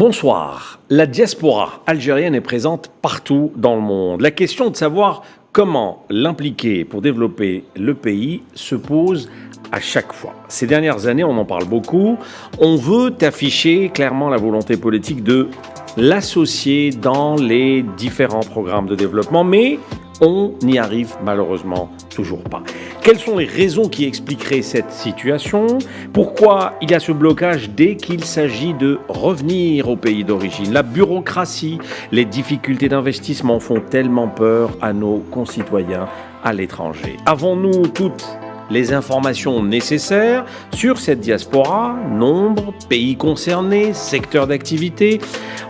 Bonsoir. La diaspora algérienne est présente partout dans le monde. La question de savoir comment l'impliquer pour développer le pays se pose à chaque fois. Ces dernières années, on en parle beaucoup. On veut afficher clairement la volonté politique de l'associer dans les différents programmes de développement, mais on n'y arrive malheureusement toujours pas. Quelles sont les raisons qui expliqueraient cette situation? Pourquoi il y a ce blocage dès qu'il s'agit de revenir au pays d'origine? La bureaucratie, les difficultés d'investissement font tellement peur à nos concitoyens à l'étranger. Avons-nous toutes les informations nécessaires sur cette diaspora, nombre, pays concernés, secteur d'activité?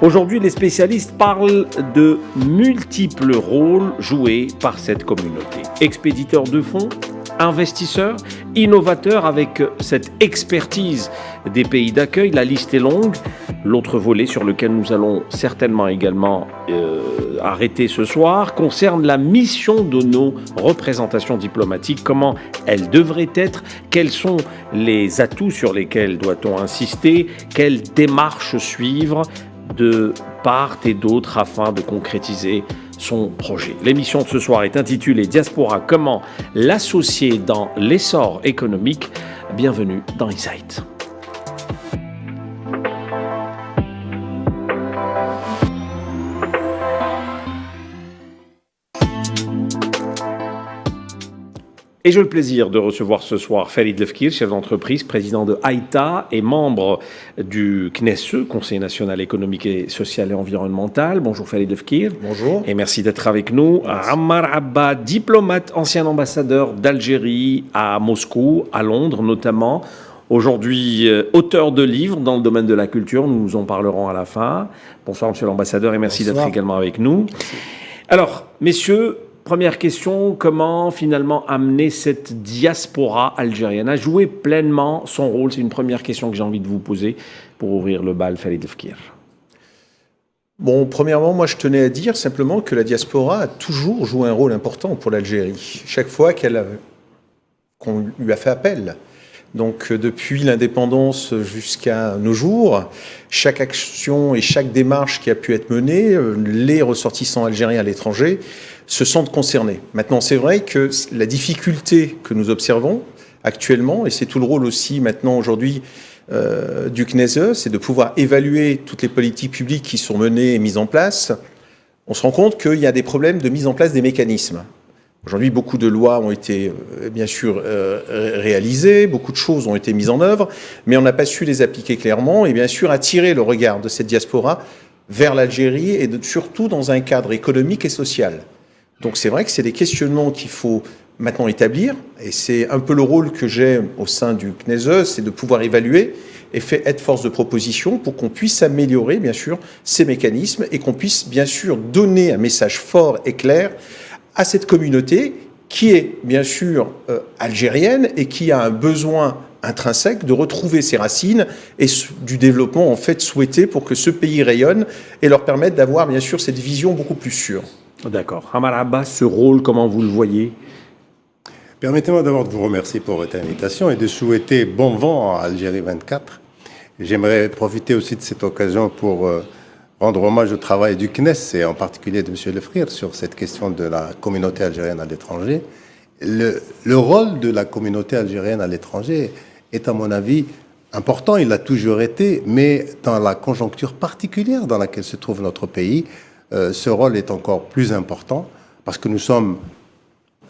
Aujourd'hui, les spécialistes parlent de multiples rôles joués par cette communauté. Expéditeurs de fonds, investisseurs, innovateurs avec cette expertise des pays d'accueil, la liste est longue. L'autre volet sur lequel nous allons certainement également arrêter ce soir concerne la mission de nos représentations diplomatiques, comment elles devraient être, quels sont les atouts sur lesquels doit-on insister, quelles démarches suivre de part et d'autre afin de concrétiser son projet. L'émission de ce soir est intitulée Diaspora, comment l'associer dans l'essor économique. Bienvenue dans Insight. Et j'ai le plaisir de recevoir ce soir Falid Lefkir, chef d'entreprise, président de Aïta et membre du CNESE, Conseil national économique et social et environnemental. Bonjour Falid Lefkir. Bonjour. Et merci d'être avec nous. Ammar Abba, diplomate, ancien ambassadeur d'Algérie à Moscou, à Londres notamment. Aujourd'hui, auteur de livres dans le domaine de la culture, nous en parlerons à la fin. Bonsoir monsieur l'ambassadeur et merci d'être également avec nous. Merci. Alors, messieurs, première question, comment finalement amener cette diaspora algérienne à jouer pleinement son rôle? C'est une première question que j'ai envie de vous poser pour ouvrir le bal, Falid Lefkir. Bon, premièrement, moi je tenais à dire simplement que la diaspora a toujours joué un rôle important pour l'Algérie. Chaque fois qu'on lui a fait appel. Donc depuis l'indépendance jusqu'à nos jours, chaque action et chaque démarche qui a pu être menée, les ressortissants algériens à l'étranger se sentent concernés. Maintenant, c'est vrai que la difficulté que nous observons actuellement, et c'est tout le rôle aussi maintenant aujourd'hui du CNESE, c'est de pouvoir évaluer toutes les politiques publiques qui sont menées et mises en place. On se rend compte qu'il y a des problèmes de mise en place des mécanismes. Aujourd'hui, beaucoup de lois ont été, bien sûr, réalisées, beaucoup de choses ont été mises en œuvre, mais on n'a pas su les appliquer clairement et, bien sûr, attirer le regard de cette diaspora vers l'Algérie et surtout dans un cadre économique et social. Donc c'est vrai que c'est des questionnements qu'il faut maintenant établir et c'est un peu le rôle que j'ai au sein du CNESE, c'est de pouvoir évaluer et être force de proposition pour qu'on puisse améliorer, bien sûr, ces mécanismes et qu'on puisse, bien sûr, donner un message fort et clair à cette communauté qui est bien sûr algérienne et qui a un besoin intrinsèque de retrouver ses racines et du développement en fait souhaité pour que ce pays rayonne et leur permette d'avoir bien sûr cette vision beaucoup plus sûre. D'accord. Ammar Abba, ce rôle, comment vous le voyez? Permettez-moi d'abord de vous remercier pour votre invitation et de souhaiter bon vent à Algérie 24. J'aimerais profiter aussi de cette occasion pour rendre hommage au travail du CNES et en particulier de M. Lefkir sur cette question de la communauté algérienne à l'étranger. Le rôle de la communauté algérienne à l'étranger est, à mon avis, important. Il a toujours été, mais dans la conjoncture particulière dans laquelle se trouve notre pays, ce rôle est encore plus important parce que nous sommes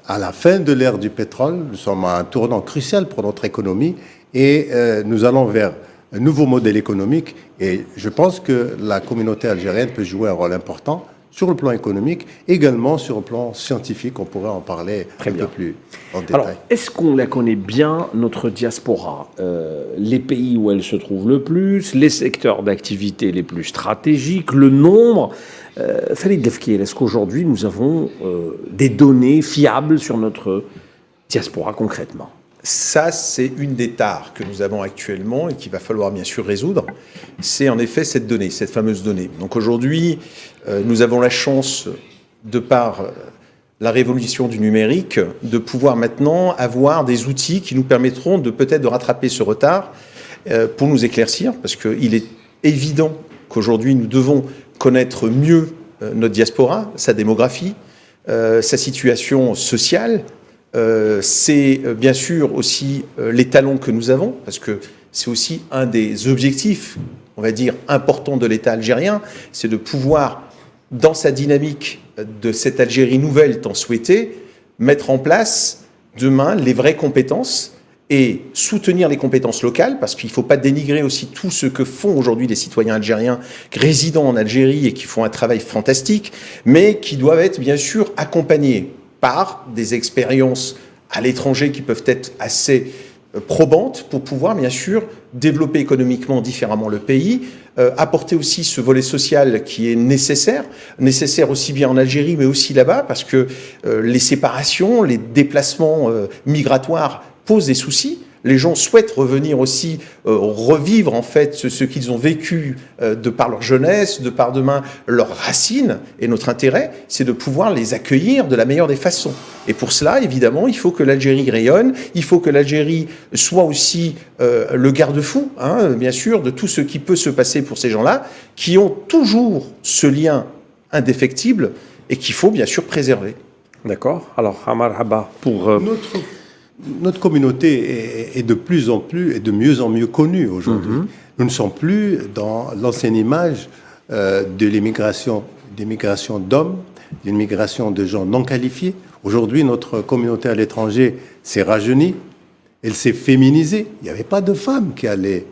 à la fin de l'ère du pétrole, nous sommes à un tournant crucial pour notre économie et nous allons vers un nouveau modèle économique et je pense que la communauté algérienne peut jouer un rôle important sur le plan économique, également sur le plan scientifique, on pourrait en parler un peu plus en détail. Alors, est-ce qu'on la connaît bien, notre diaspora? Les pays où elle se trouve le plus, les secteurs d'activité les plus stratégiques, le nombre. Falid Lefkir, est-ce qu'aujourd'hui nous avons des données fiables sur notre diaspora concrètement? Ça, c'est une des tares que nous avons actuellement et qu'il va falloir bien sûr résoudre. C'est en effet cette donnée, cette fameuse donnée. Donc aujourd'hui, nous avons la chance, de par la révolution du numérique, de pouvoir maintenant avoir des outils qui nous permettront de peut-être de rattraper ce retard pour nous éclaircir, parce qu'il est évident qu'aujourd'hui nous devons connaître mieux notre diaspora, sa démographie, sa situation sociale. C'est bien sûr aussi les talents que nous avons, parce que c'est aussi un des objectifs, on va dire, importants de l'État algérien, c'est de pouvoir, dans sa dynamique de cette Algérie nouvelle tant souhaitée, mettre en place demain les vraies compétences et soutenir les compétences locales, parce qu'il ne faut pas dénigrer aussi tout ce que font aujourd'hui les citoyens algériens résidant en Algérie et qui font un travail fantastique, mais qui doivent être bien sûr accompagnés par des expériences à l'étranger qui peuvent être assez probantes pour pouvoir bien sûr développer économiquement différemment le pays, apporter aussi ce volet social qui est nécessaire aussi bien en Algérie mais aussi là-bas, parce que les séparations, les déplacements migratoires posent des soucis. Les gens souhaitent revenir aussi, revivre en fait ce qu'ils ont vécu de par leur jeunesse, de par demain leurs racines. Et notre intérêt, c'est de pouvoir les accueillir de la meilleure des façons. Et pour cela, évidemment, il faut que l'Algérie rayonne, il faut que l'Algérie soit aussi le garde-fou, hein, bien sûr, de tout ce qui peut se passer pour ces gens-là, qui ont toujours ce lien indéfectible et qu'il faut bien sûr préserver. D'accord. Alors, Amar Habba, pour... Notre communauté est de plus en plus et de mieux en mieux connue aujourd'hui. Nous ne sommes plus dans l'ancienne image de l'immigration, d'immigration d'hommes, d'immigration de gens non qualifiés. Aujourd'hui, notre communauté à l'étranger s'est rajeunie, elle s'est féminisée. Il n'y avait pas de femmes qui allaient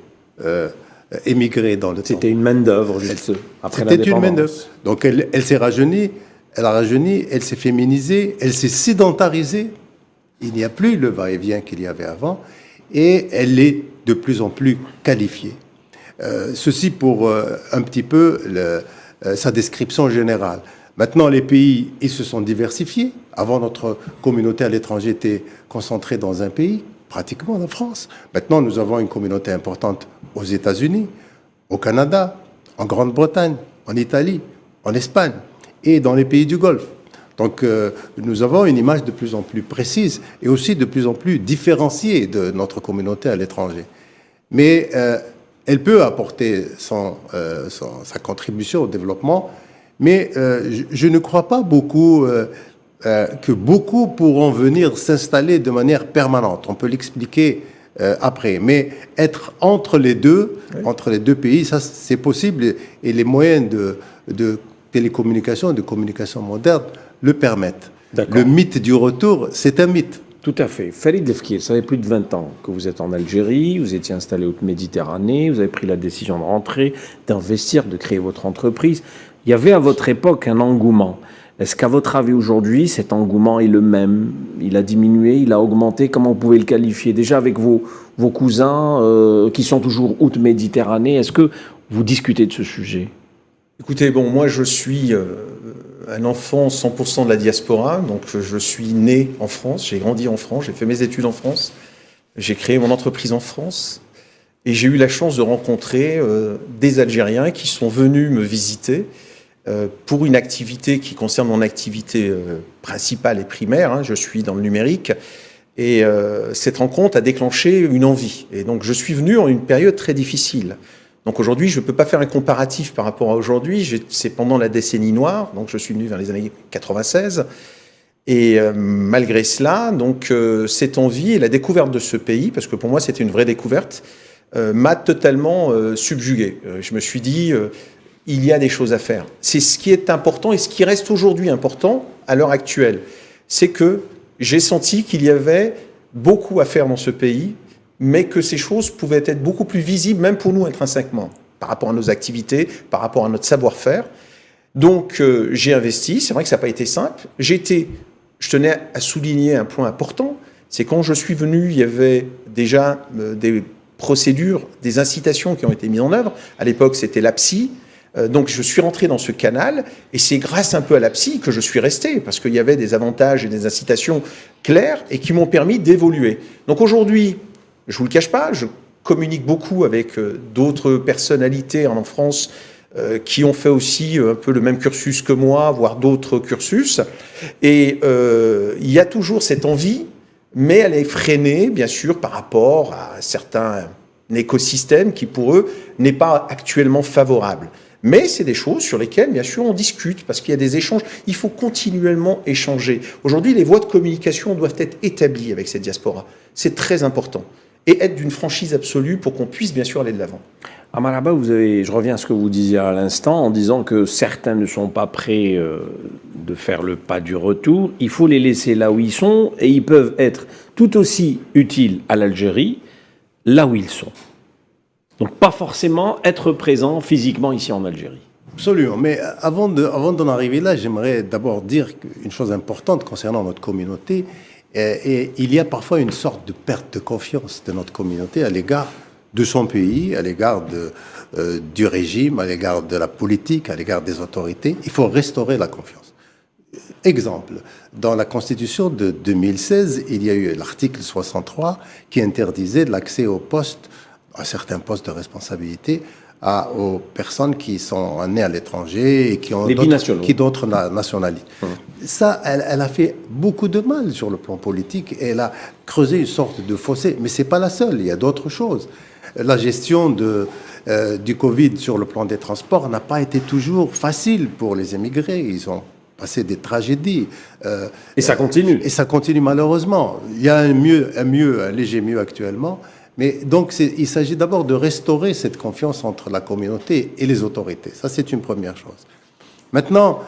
émigrer dans le temps. C'était une main-d'œuvre, juste après l'indépendance. C'était une main-d'œuvre. Donc elle s'est rajeunie, elle s'est féminisée, elle s'est sédentarisée. Il n'y a plus le va-et-vient qu'il y avait avant, et elle est de plus en plus qualifiée. Ceci pour un petit peu sa description générale. Maintenant, les pays, ils se sont diversifiés. Avant, notre communauté à l'étranger était concentrée dans un pays, pratiquement la France. Maintenant, nous avons une communauté importante aux États-Unis, au Canada, en Grande-Bretagne, en Italie, en Espagne et dans les pays du Golfe. Donc, nous avons une image de plus en plus précise et aussi de plus en plus différenciée de notre communauté à l'étranger. Mais elle peut apporter sa contribution au développement, mais je ne crois pas beaucoup que beaucoup pourront venir s'installer de manière permanente. On peut l'expliquer après. Mais être entre les deux pays, ça c'est possible, et les moyens de télécommunication et de communication moderne le permettent. Le mythe du retour, c'est un mythe. Tout à fait. Farid Lefkir, ça fait plus de 20 ans que vous êtes en Algérie, vous étiez installé haute Méditerranée, vous avez pris la décision de rentrer, d'investir, de créer votre entreprise. Il y avait à votre époque un engouement. Est-ce qu'à votre avis aujourd'hui, cet engouement est le même? Il a diminué, il a augmenté? Comment vous pouvez le qualifier? Déjà avec vos cousins qui sont toujours haute Méditerranée, est-ce que vous discutez de ce sujet? Écoutez, bon, moi je suis un enfant 100% de la diaspora, donc je suis né en France, j'ai grandi en France, j'ai fait mes études en France, j'ai créé mon entreprise en France, et j'ai eu la chance de rencontrer des Algériens qui sont venus me visiter pour une activité qui concerne mon activité principale et primaire, hein, je suis dans le numérique, et cette rencontre a déclenché une envie. Et donc je suis venu en une période très difficile. Donc aujourd'hui, je ne peux pas faire un comparatif par rapport à aujourd'hui. C'est pendant la décennie noire, donc je suis venu vers les années 96. Et malgré cela, donc cette envie et la découverte de ce pays, parce que pour moi c'était une vraie découverte, m'a totalement subjugué. Je me suis dit, il y a des choses à faire. C'est ce qui est important et ce qui reste aujourd'hui important à l'heure actuelle. C'est que j'ai senti qu'il y avait beaucoup à faire dans ce pays, mais que ces choses pouvaient être beaucoup plus visibles, même pour nous intrinsèquement, par rapport à nos activités, par rapport à notre savoir-faire. Donc j'ai investi, c'est vrai que ça n'a pas été simple. Je tenais à souligner un point important, c'est quand je suis venu, il y avait déjà des procédures, des incitations qui ont été mises en œuvre. À l'époque, c'était l'APSI. Donc je suis rentré dans ce canal, et c'est grâce un peu à l'APSI que je suis resté, parce qu'il y avait des avantages et des incitations claires et qui m'ont permis d'évoluer. Donc aujourd'hui, je ne vous le cache pas, je communique beaucoup avec d'autres personnalités en France qui ont fait aussi un peu le même cursus que moi, voire d'autres cursus. Et il y a toujours cette envie, mais elle est freinée, bien sûr, par rapport à certains écosystèmes qui, pour eux, n'est pas actuellement favorable. Mais c'est des choses sur lesquelles, bien sûr, on discute, parce qu'il y a des échanges. Il faut continuellement échanger. Aujourd'hui, les voies de communication doivent être établies avec cette diaspora. C'est très important. Et être d'une franchise absolue pour qu'on puisse, bien sûr, aller de l'avant. À Maraba, je reviens à ce que vous disiez à l'instant, en disant que certains ne sont pas prêts de faire le pas du retour. Il faut les laisser là où ils sont, et ils peuvent être tout aussi utiles à l'Algérie, là où ils sont. Donc pas forcément être présent physiquement ici en Algérie. Absolument. Mais avant d'en arriver là, j'aimerais d'abord dire une chose importante concernant notre communauté. Et il y a parfois une sorte de perte de confiance de notre communauté à l'égard de son pays, à l'égard du régime, à l'égard de la politique, à l'égard des autorités. Il faut restaurer la confiance. Exemple, dans la Constitution de 2016, il y a eu l'article 63 qui interdisait l'accès aux postes, à certains postes de responsabilité, aux personnes qui sont nées à l'étranger et qui ont d'autres nationalités. Ça, elle a fait beaucoup de mal sur le plan politique et elle a creusé une sorte de fossé. Mais c'est pas la seule, il y a d'autres choses. La gestion du Covid sur le plan des transports n'a pas été toujours facile pour les émigrés. Ils ont passé des tragédies. Et ça continue. Et ça continue malheureusement. Il y a un léger mieux actuellement. Mais donc, il s'agit d'abord de restaurer cette confiance entre la communauté et les autorités. Ça, c'est une première chose. Maintenant,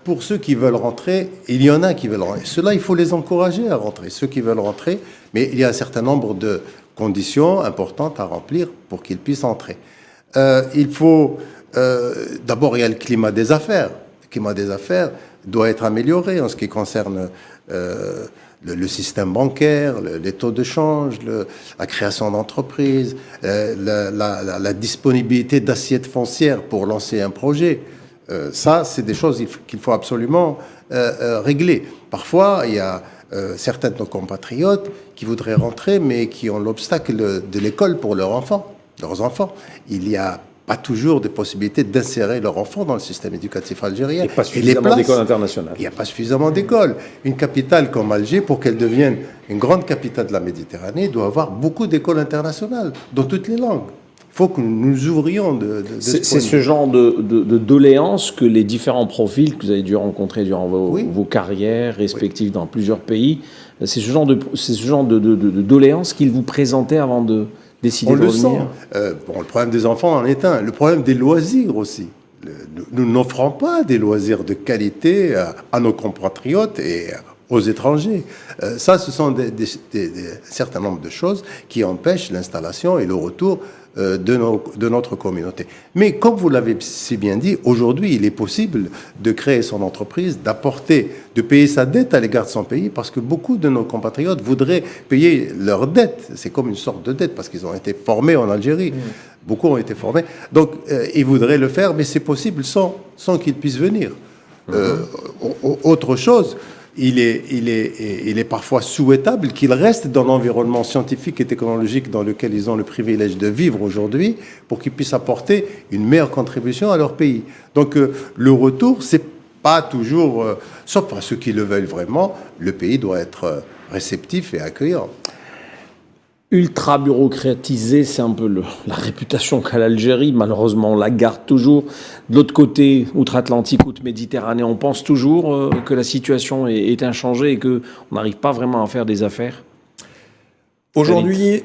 pour ceux qui veulent rentrer, il y en a qui veulent rentrer. Ceux-là, il faut les encourager à rentrer. Ceux qui veulent rentrer, mais il y a un certain nombre de conditions importantes à remplir pour qu'ils puissent entrer. Il faut... d'abord, il y a le climat des affaires. Le climat des affaires doit être amélioré en ce qui concerne... le système bancaire, les taux de change, la création d'entreprises, la disponibilité d'assiettes foncières pour lancer un projet. Ça, c'est des choses qu'il faut absolument régler. Parfois, il y a certains de nos compatriotes qui voudraient rentrer, mais qui ont l'obstacle de l'école pour leurs enfants. Il y a pas toujours des possibilités d'insérer leur enfant dans le système éducatif algérien. Et pas suffisamment d'écoles internationales. Il n'y a pas suffisamment d'écoles. Une capitale comme Alger, pour qu'elle devienne une grande capitale de la Méditerranée, doit avoir beaucoup d'écoles internationales, dans toutes les langues. Il faut que nous nous ouvrions C'est ce genre de doléances que les différents profils que vous avez dû rencontrer durant vos carrières respectives dans plusieurs pays, c'est ce genre de doléances qu'ils vous présentaient avant de décider de revenir. Le problème des enfants en est un. Le problème des loisirs aussi. Nous n'offrons pas des loisirs de qualité à nos compatriotes et aux étrangers. Ça, ce sont un certain nombre de choses qui empêchent l'installation et le retour de notre communauté. Mais comme vous l'avez si bien dit, aujourd'hui, il est possible de créer son entreprise, de payer sa dette à l'égard de son pays, parce que beaucoup de nos compatriotes voudraient payer leur dette. C'est comme une sorte de dette, parce qu'ils ont été formés en Algérie. Beaucoup ont été formés. Donc, ils voudraient le faire, mais c'est possible sans qu'ils puissent venir. Autre chose, il est parfois souhaitable qu'ils restent dans l'environnement scientifique et technologique dans lequel ils ont le privilège de vivre aujourd'hui pour qu'ils puissent apporter une meilleure contribution à leur pays. Donc le retour, c'est pas toujours, sauf à ceux qui le veulent vraiment, le pays doit être réceptif et accueillant. Ultra bureaucratisé, c'est un peu la réputation qu'a l'Algérie. Malheureusement, on la garde toujours. De l'autre côté, outre-Atlantique, outre-Méditerranée, on pense toujours que la situation est inchangée et qu'on n'arrive pas vraiment à faire des affaires. Aujourd'hui,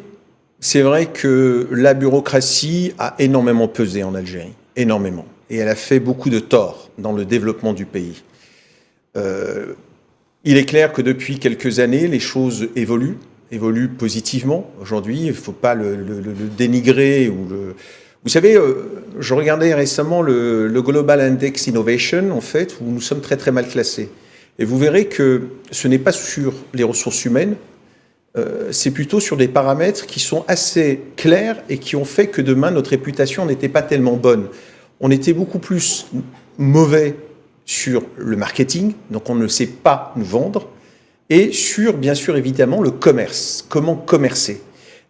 c'est vrai que la bureaucratie a énormément pesé en Algérie. Énormément. Et elle a fait beaucoup de tort dans le développement du pays. Il est clair que depuis quelques années, les choses évoluent positivement. Aujourd'hui, il ne faut pas le dénigrer. Vous savez, je regardais récemment le Global Index Innovation, en fait, où nous sommes très très mal classés. Et vous verrez que ce n'est pas sur les ressources humaines, c'est plutôt sur des paramètres qui sont assez clairs et qui ont fait que demain, notre réputation n'était pas tellement bonne. On était beaucoup plus mauvais sur le marketing, donc on ne sait pas nous vendre, et sur, bien sûr, évidemment, le commerce, comment commercer.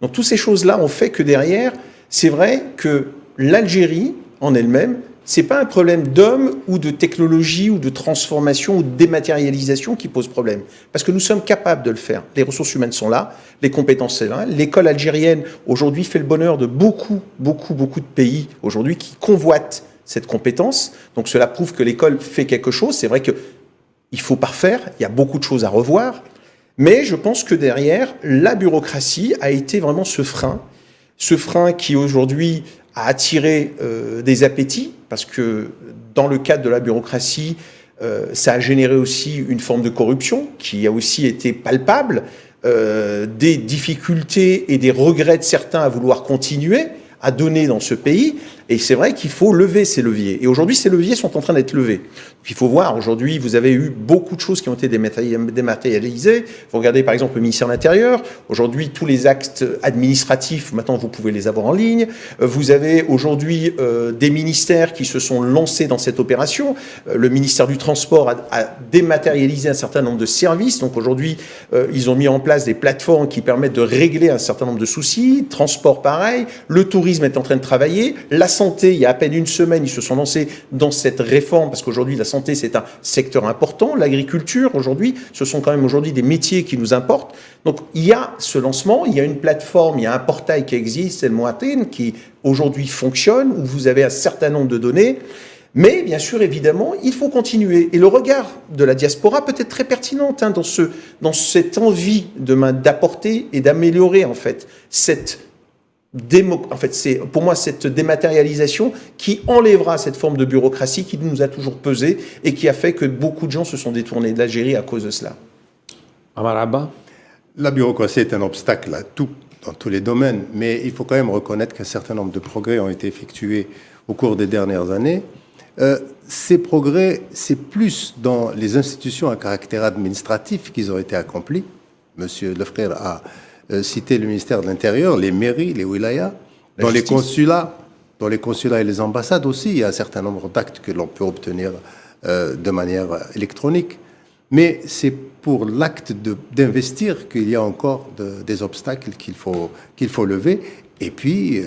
Donc, toutes ces choses-là ont fait que derrière, c'est vrai que l'Algérie, en elle-même, c'est pas un problème d'homme ou de technologie ou de transformation ou de dématérialisation qui pose problème. Parce que nous sommes capables de le faire. Les ressources humaines sont là, les compétences sont là. L'école algérienne, aujourd'hui, fait le bonheur de beaucoup de pays, aujourd'hui, qui convoitent cette compétence. Donc cela prouve que l'école fait quelque chose. C'est vrai qu'il faut parfaire, il y a beaucoup de choses à revoir. Mais je pense que derrière, la bureaucratie a été vraiment ce frein qui aujourd'hui a attiré des appétits, parce que dans le cadre de la bureaucratie, ça a généré aussi une forme de corruption qui a aussi été palpable, des difficultés et des regrets de certains à vouloir continuer à donner dans ce pays. Et c'est vrai qu'il faut lever ces leviers. Et aujourd'hui, ces leviers sont en train d'être levés. Il faut voir, aujourd'hui, vous avez eu beaucoup de choses qui ont été dématérialisées. Vous regardez, par exemple, le ministère de l'Intérieur. Aujourd'hui, tous les actes administratifs, maintenant, vous pouvez les avoir en ligne. Vous avez aujourd'hui des ministères qui se sont lancés dans cette opération. Le ministère du Transport a dématérialisé un certain nombre de services. Donc aujourd'hui, ils ont mis en place des plateformes qui permettent de régler un certain nombre de soucis. Transport, pareil. Le tourisme est en train de travailler. La santé, il y a à peine une semaine, ils se sont lancés dans cette réforme, parce qu'aujourd'hui, la santé, c'est un secteur important. L'agriculture, aujourd'hui, ce sont quand même aujourd'hui des métiers qui nous importent. Donc, il y a ce lancement, il y a une plateforme, il y a un portail qui existe, c'est le Moaten, qui aujourd'hui fonctionne, où vous avez un certain nombre de données. Mais, bien sûr, évidemment, il faut continuer. Et le regard de la diaspora peut être très pertinent dans cette envie d'apporter et d'améliorer, en fait, c'est pour moi cette dématérialisation qui enlèvera cette forme de bureaucratie qui nous a toujours pesé et qui a fait que beaucoup de gens se sont détournés de l'Algérie à cause de cela. Amar Abba ? La bureaucratie est un obstacle à tout, dans tous les domaines, mais il faut quand même reconnaître qu'un certain nombre de progrès ont été effectués au cours des dernières années. Ces progrès, c'est plus dans les institutions à caractère administratif qu'ils ont été accomplis. Monsieur Lefrère a cité le ministère de l'Intérieur, les mairies, les wilayas, dans les consulats et les ambassades aussi, il y a un certain nombre d'actes que l'on peut obtenir de manière électronique. Mais c'est pour l'acte d'investir qu'il y a encore des obstacles qu'il faut lever. Et puis,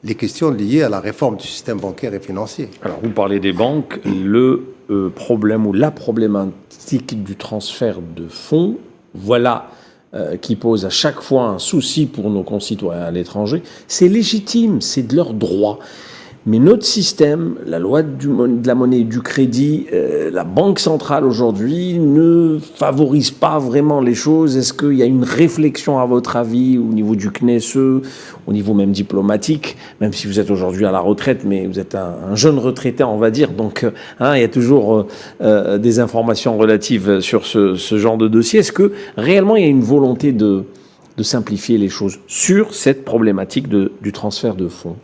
les questions liées à la réforme du système bancaire et financier. Alors, vous parlez des banques, le problème ou la problématique du transfert de fonds, voilà qui pose à chaque fois un souci pour nos concitoyens à l'étranger. C'est légitime, c'est de leur droit. Mais notre système, la loi de la monnaie et du crédit, la Banque centrale aujourd'hui ne favorise pas vraiment les choses. Est-ce qu'il y a une réflexion, à votre avis, au niveau du CNESE, au niveau même diplomatique, même si vous êtes aujourd'hui à la retraite, mais vous êtes un jeune retraité, on va dire, donc il y a toujours des informations relatives sur ce genre de dossier. Est-ce que réellement il y a une volonté de simplifier les choses sur cette problématique du transfert de fonds ?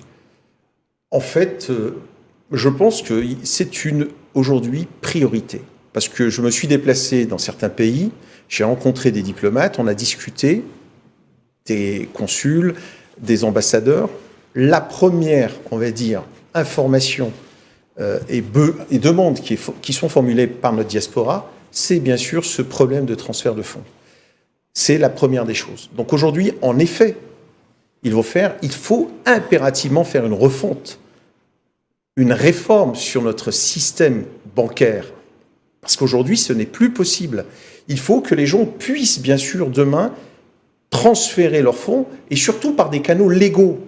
En fait, je pense que c'est une, aujourd'hui, priorité. Parce que je me suis déplacé dans certains pays, j'ai rencontré des diplomates, on a discuté, des consuls, des ambassadeurs. La première, on va dire, information et demandes qui sont formulées par notre diaspora, c'est bien sûr ce problème de transfert de fonds. C'est la première des choses. Donc aujourd'hui, en effet, il faut impérativement faire une refonte, une réforme sur notre système bancaire, parce qu'aujourd'hui, ce n'est plus possible. Il faut que les gens puissent, bien sûr, demain, transférer leurs fonds, et surtout par des canaux légaux.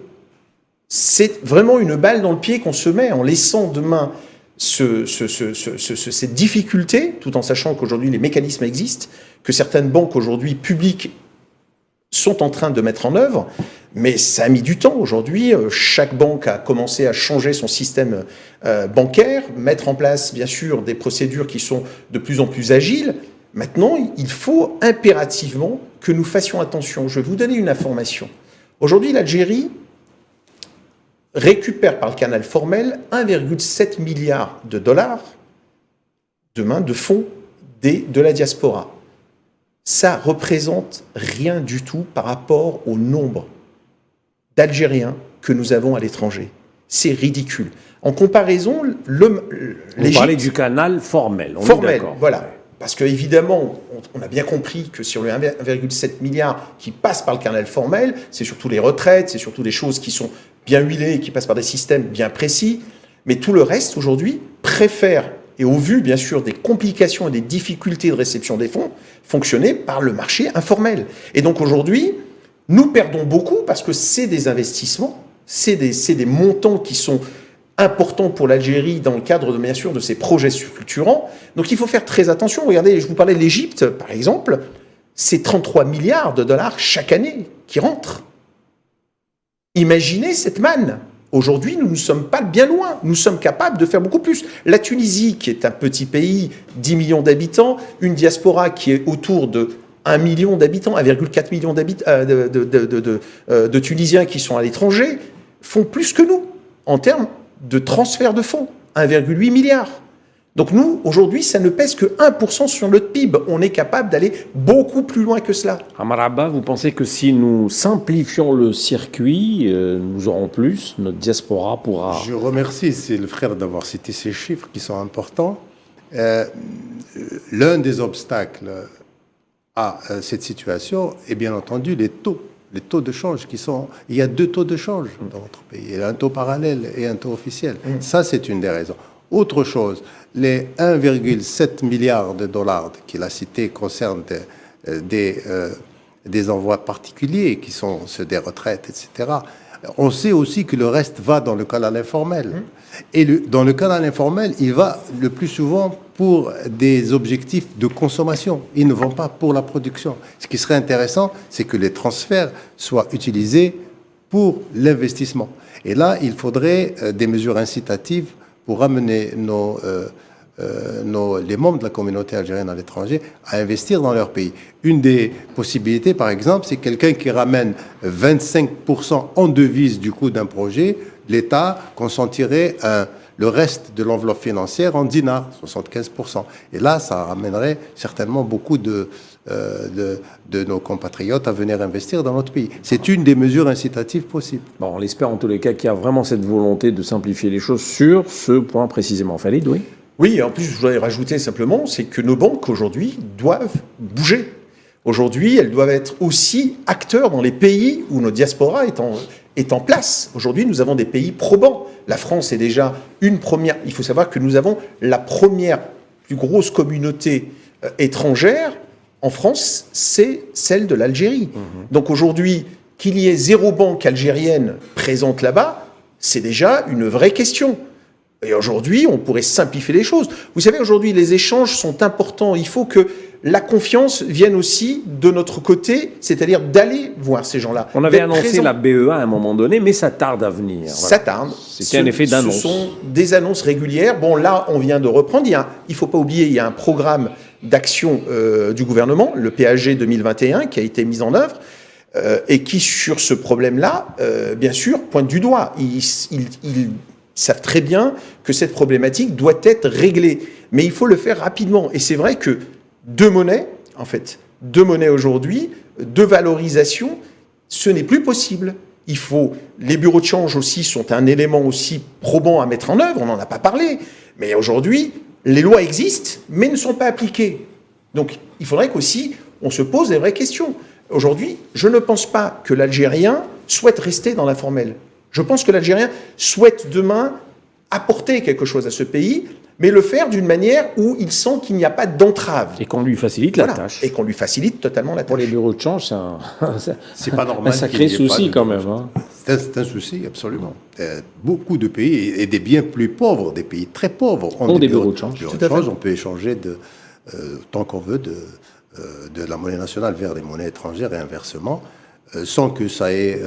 C'est vraiment une balle dans le pied qu'on se met en laissant demain cette difficulté, tout en sachant qu'aujourd'hui, les mécanismes existent, que certaines banques, aujourd'hui, publiques, sont en train de mettre en œuvre, mais ça a mis du temps. Aujourd'hui, chaque banque a commencé à changer son système bancaire, mettre en place, bien sûr, des procédures qui sont de plus en plus agiles. Maintenant, il faut impérativement que nous fassions attention. Je vais vous donner une information. Aujourd'hui, l'Algérie récupère par le canal formel 1,7 milliard de dollars demain de fonds de la diaspora. Ça représente rien du tout par rapport au nombre d'Algériens que nous avons à l'étranger. C'est ridicule. En comparaison, Vous parlez du canal formel. Formel, voilà. Parce qu'évidemment, on a bien compris que sur le 1,7 milliard qui passe par le canal formel, c'est surtout les retraites, c'est surtout des choses qui sont bien huilées et qui passent par des systèmes bien précis. Mais tout le reste, aujourd'hui, préfère, et au vu, bien sûr, des complications et des difficultés de réception des fonds, fonctionner par le marché informel. Et donc aujourd'hui, nous perdons beaucoup parce que c'est des investissements, c'est des montants qui sont important pour l'Algérie dans le cadre, bien sûr, de ses projets structurants. Donc il faut faire très attention. Regardez, je vous parlais de l'Égypte, par exemple, c'est 33 milliards de dollars chaque année qui rentrent. Imaginez cette manne. Aujourd'hui, nous ne sommes pas bien loin. Nous sommes capables de faire beaucoup plus. La Tunisie, qui est un petit pays, 10 millions d'habitants, une diaspora qui est autour de 1 million d'habitants, 1,4 million de Tunisiens qui sont à l'étranger, font plus que nous en termes de transfert de fonds, 1,8 milliard. Donc nous, aujourd'hui, ça ne pèse que 1% sur notre PIB. On est capable d'aller beaucoup plus loin que cela. Amar Abba, vous pensez que si nous simplifions le circuit, nous aurons plus, notre diaspora pourra... Je remercie le frère d'avoir cité ces chiffres qui sont importants. L'un des obstacles à cette situation est bien entendu les taux de change qui sont... Il y a 2 taux de change dans notre pays. Il y a un taux parallèle et un taux officiel. Ça, c'est une des raisons. Autre chose, les 1,7 milliard de dollars qu'il a cités concernent des envois particuliers qui sont ceux des retraites, etc. On sait aussi que le reste va dans le canal informel. Et dans le canal informel, il va le plus souvent pour des objectifs de consommation. Ils ne vont pas pour la production. Ce qui serait intéressant, c'est que les transferts soient utilisés pour l'investissement. Et là, il faudrait des mesures incitatives pour amener les membres de la communauté algérienne à l'étranger à investir dans leur pays. Une des possibilités, par exemple, c'est quelqu'un qui ramène 25% en devise du coût d'un projet, l'État consentirait le reste de l'enveloppe financière en dinars, 75%. Et là, ça ramènerait certainement beaucoup de nos compatriotes à venir investir dans notre pays. C'est une des mesures incitatives possibles. Bon, on l'espère en tous les cas qu'il y a vraiment cette volonté de simplifier les choses sur ce point précisément. Khalid, oui. Oui, en plus, je voudrais rajouter simplement, c'est que nos banques aujourd'hui doivent bouger. Aujourd'hui, elles doivent être aussi acteurs dans les pays où nos diasporas est en place. Aujourd'hui, nous avons des pays probants. La France est déjà une première. Il faut savoir que nous avons la première plus grosse communauté étrangère en France, c'est celle de l'Algérie. Donc aujourd'hui, qu'il y ait 0 banque algérienne présente là-bas, c'est déjà une vraie question. Et aujourd'hui, on pourrait simplifier les choses. Vous savez, aujourd'hui, les échanges sont importants. Il faut que la confiance vienne aussi de notre côté, c'est-à-dire d'aller voir ces gens-là. On avait annoncé la BEA à un moment donné, mais ça tarde à venir. Ça tarde. C'était un effet d'annonce. Ce sont des annonces régulières. Bon, là, on vient de reprendre. Il ne faut pas oublier, il y a un programme d'action du gouvernement, le PAG 2021, qui a été mis en œuvre et qui, sur ce problème-là, bien sûr, pointe du doigt. Ils savent très bien que cette problématique doit être réglée. Mais il faut le faire rapidement. Et c'est vrai que 2 monnaies, en fait, 2 monnaies aujourd'hui, 2 valorisations, ce n'est plus possible. Les bureaux de change aussi sont un élément aussi probant à mettre en œuvre, on n'en a pas parlé. Mais aujourd'hui, les lois existent, mais ne sont pas appliquées. Donc, il faudrait qu'aussi, on se pose des vraies questions. Aujourd'hui, je ne pense pas que l'Algérien souhaite rester dans l'informel. Je pense que l'Algérien souhaite demain apporter quelque chose à ce pays, mais le faire d'une manière où il sent qu'il n'y a pas d'entrave. Et qu'on lui facilite la tâche. Et qu'on lui facilite totalement la tâche. Pour les bureaux de change, c'est pas normal un sacré souci quand même. Hein. C'est un souci, absolument. Beaucoup de pays, et des bien plus pauvres, des pays très pauvres, ont des bureaux de change. On peut échanger tant qu'on veut de la monnaie nationale vers des monnaies étrangères et inversement, sans que ça ait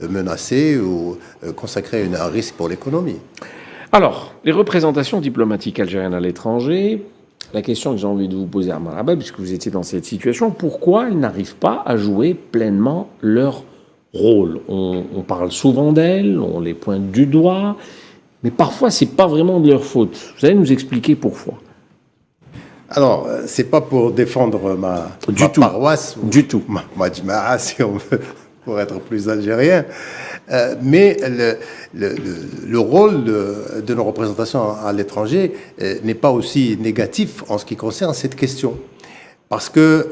menacé ou consacré un risque pour l'économie. Alors, les représentations diplomatiques algériennes à l'étranger, la question que j'ai envie de vous poser à Amar Abba, puisque vous étiez dans cette situation, pourquoi elles n'arrivent pas à jouer pleinement leur rôle? On parle souvent d'elles, on les pointe du doigt, mais parfois c'est pas vraiment de leur faute. Vous allez nous expliquer pourquoi? Alors, c'est pas pour défendre ma paroisse, ma djimaa, si on veut, pour être plus algérien, mais le rôle de nos représentations à l'étranger n'est pas aussi négatif en ce qui concerne cette question. Parce que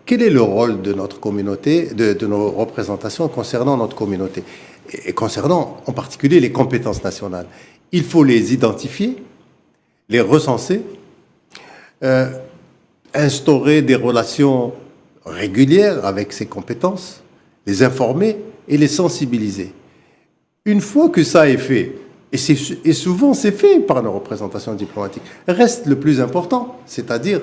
quel est le rôle de notre communauté, de nos représentations concernant notre communauté et concernant en particulier les compétences nationales? Il faut les identifier, les recenser, instaurer des relations régulières avec ces compétences, les informer et les sensibiliser. Une fois que ça est fait, Et souvent, c'est fait par nos représentations diplomatiques. Reste le plus important, c'est-à-dire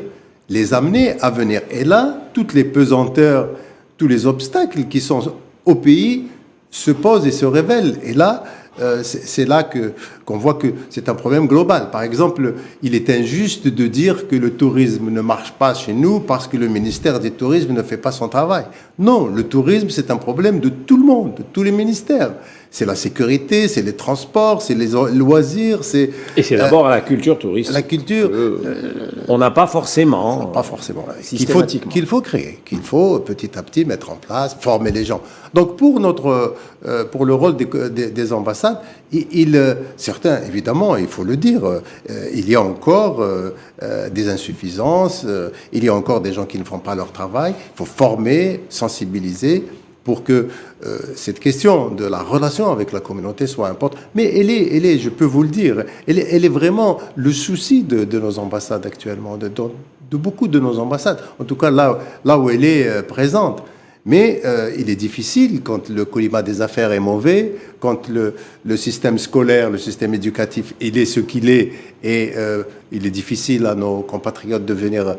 les amener à venir. Et là, toutes les pesanteurs, tous les obstacles qui sont au pays se posent et se révèlent. Et là, c'est là qu'on voit que c'est un problème global. Par exemple, il est injuste de dire que le tourisme ne marche pas chez nous parce que le ministère du Tourisme ne fait pas son travail. Non, le tourisme, c'est un problème de tout le monde, de tous les ministères. C'est la sécurité, c'est les transports, c'est les loisirs, c'est... Et c'est d'abord à la culture touristique. La culture... on n'a pas forcément... Pas forcément. Systématiquement. Qu'il faut créer, qu'il faut petit à petit mettre en place, former les gens. Donc pour le rôle des ambassades, certains, évidemment, il faut le dire, il y a encore des insuffisances, il y a encore des gens qui ne font pas leur travail. Il faut former, sensibiliser pour que cette question de la relation avec la communauté soit importante. Mais elle est, je peux vous le dire, elle est vraiment le souci de nos ambassades actuellement, de beaucoup de nos ambassades, en tout cas là où elle est présente. Mais il est difficile quand le climat des affaires est mauvais, quand le système scolaire, le système éducatif, il est ce qu'il est, et il est difficile à nos compatriotes de venir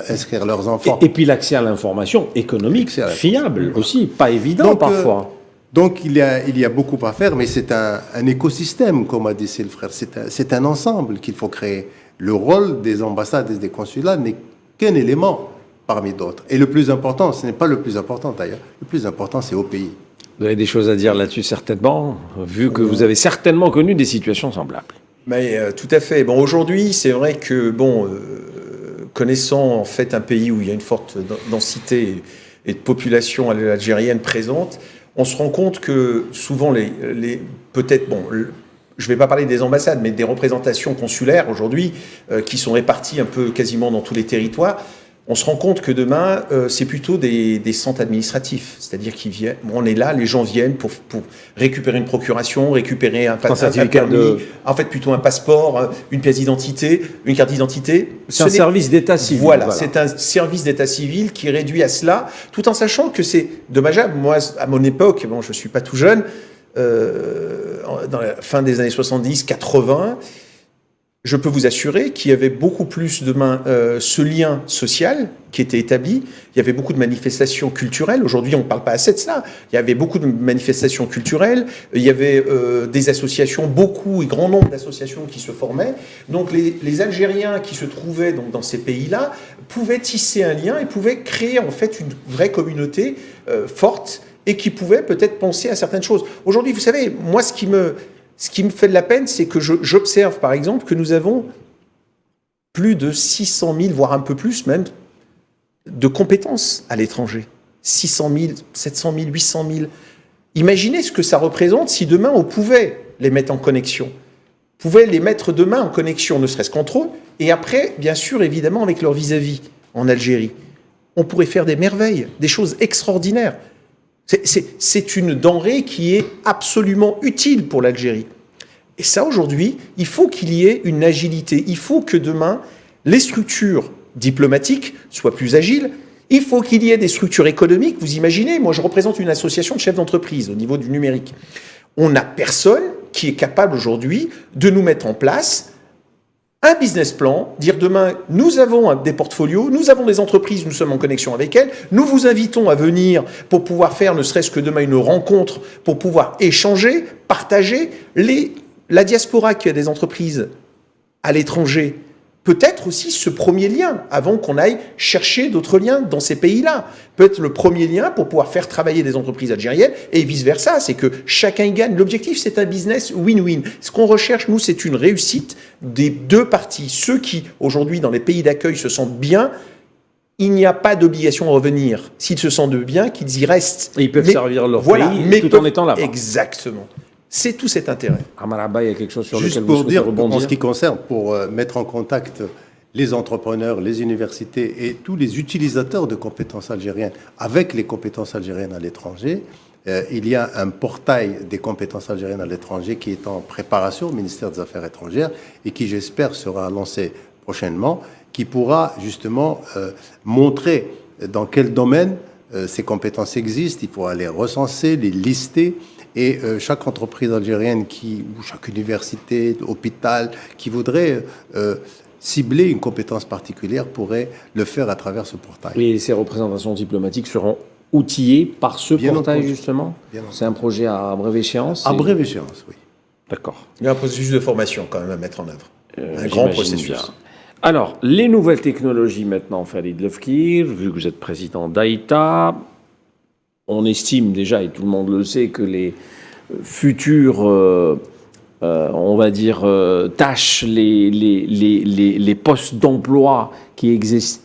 inscrire leurs enfants. Et puis l'accès à l'information économique, fiable aussi, pas évident donc, parfois. Donc il y a beaucoup à faire, mais c'est un écosystème, comme a dit le frère, c'est un ensemble qu'il faut créer. Le rôle des ambassades et des consulats n'est qu'un élément parmi d'autres. Et le plus important, ce n'est pas le plus important d'ailleurs, le plus important c'est au pays. Vous avez des choses à dire là-dessus certainement, vu que vous avez certainement connu des situations semblables. Mais tout à fait. Bon, aujourd'hui, c'est vrai que, connaissant en fait un pays où il y a une forte densité et de population algérienne présente, on se rend compte que souvent peut-être, je ne vais pas parler des ambassades, mais des représentations consulaires aujourd'hui, qui sont réparties un peu quasiment dans tous les territoires, on se rend compte que demain, c'est plutôt des centres administratifs. C'est-à-dire qu'ils viennent, on est là, les gens viennent pour récupérer une procuration, récupérer un permis, en fait plutôt un passeport, une pièce d'identité, une carte d'identité. C'est un service d'état civil. Voilà, c'est un service d'état civil qui est réduit à cela, tout en sachant que c'est dommageable. Moi, à mon époque, je ne suis pas tout jeune, dans la fin des années 70, 80, je peux vous assurer qu'il y avait beaucoup plus demain ce lien social qui était établi. Il y avait beaucoup de manifestations culturelles. Aujourd'hui, on ne parle pas assez de cela. Il y avait beaucoup de manifestations culturelles. Il y avait des associations, beaucoup et grand nombre d'associations qui se formaient. Donc les Algériens qui se trouvaient donc dans ces pays-là pouvaient tisser un lien et pouvaient créer en fait une vraie communauté forte et qui pouvaient peut-être penser à certaines choses. Aujourd'hui, vous savez, moi, ce qui me fait de la peine, c'est que j'observe, par exemple, que nous avons plus de 600 000, voire un peu plus même, de compétences à l'étranger. 600 000, 700 000, 800 000. Imaginez ce que ça représente si demain on pouvait les mettre en connexion. On pouvait les mettre demain en connexion, ne serait-ce qu'entre eux, et après, bien sûr, évidemment, avec leur vis-à-vis en Algérie. On pourrait faire des merveilles, des choses extraordinaires. C'est une denrée qui est absolument utile pour l'Algérie. Et ça, aujourd'hui, il faut qu'il y ait une agilité. Il faut que demain, les structures diplomatiques soient plus agiles. Il faut qu'il y ait des structures économiques. Vous imaginez, moi, je représente une association de chefs d'entreprise au niveau du numérique. On n'a personne qui est capable aujourd'hui de nous mettre en place un business plan, dire demain, nous avons des portfolios, nous avons des entreprises, nous sommes en connexion avec elles, nous vous invitons à venir pour pouvoir faire ne serait-ce que demain une rencontre, pour pouvoir échanger, partager. La diaspora qui a des entreprises à l'étranger, peut-être aussi ce premier lien, avant qu'on aille chercher d'autres liens dans ces pays-là. Peut-être le premier lien pour pouvoir faire travailler des entreprises algériennes et vice-versa, c'est que chacun y gagne. L'objectif, c'est un business win-win. Ce qu'on recherche, nous, c'est une réussite des deux parties. Ceux qui, aujourd'hui, dans les pays d'accueil, se sentent bien, il n'y a pas d'obligation à revenir. S'ils se sentent bien, qu'ils y restent. Et ils peuvent servir leur pays tout en étant là-bas. Exactement. C'est tout cet intérêt. Amaraba, il y a quelque chose sur juste lequel pour vous souhaitez dire, rebondir. en ce qui concerne, pour mettre en contact les entrepreneurs, les universités et tous les utilisateurs de compétences algériennes avec les compétences algériennes à l'étranger, il y a un portail des compétences algériennes à l'étranger qui est en préparation au ministère des Affaires étrangères et qui, j'espère, sera lancé prochainement, qui pourra justement montrer dans quel domaine ces compétences existent, il faut les recenser, les lister. Et chaque entreprise algérienne ou chaque université, hôpital, qui voudrait cibler une compétence particulière pourrait le faire à travers ce portail. Et ces représentations diplomatiques seront outillées par ce portail, justement. C'est un projet à brève échéance. À brève échéance, oui. D'accord. Il y a un processus de formation quand même à mettre en œuvre. Un grand processus. Bien. Alors, les nouvelles technologies maintenant, Farid Lefkir, vu que vous êtes président d'AITA, on estime déjà, et tout le monde le sait, que les futures, on va dire, tâches, les postes d'emploi qui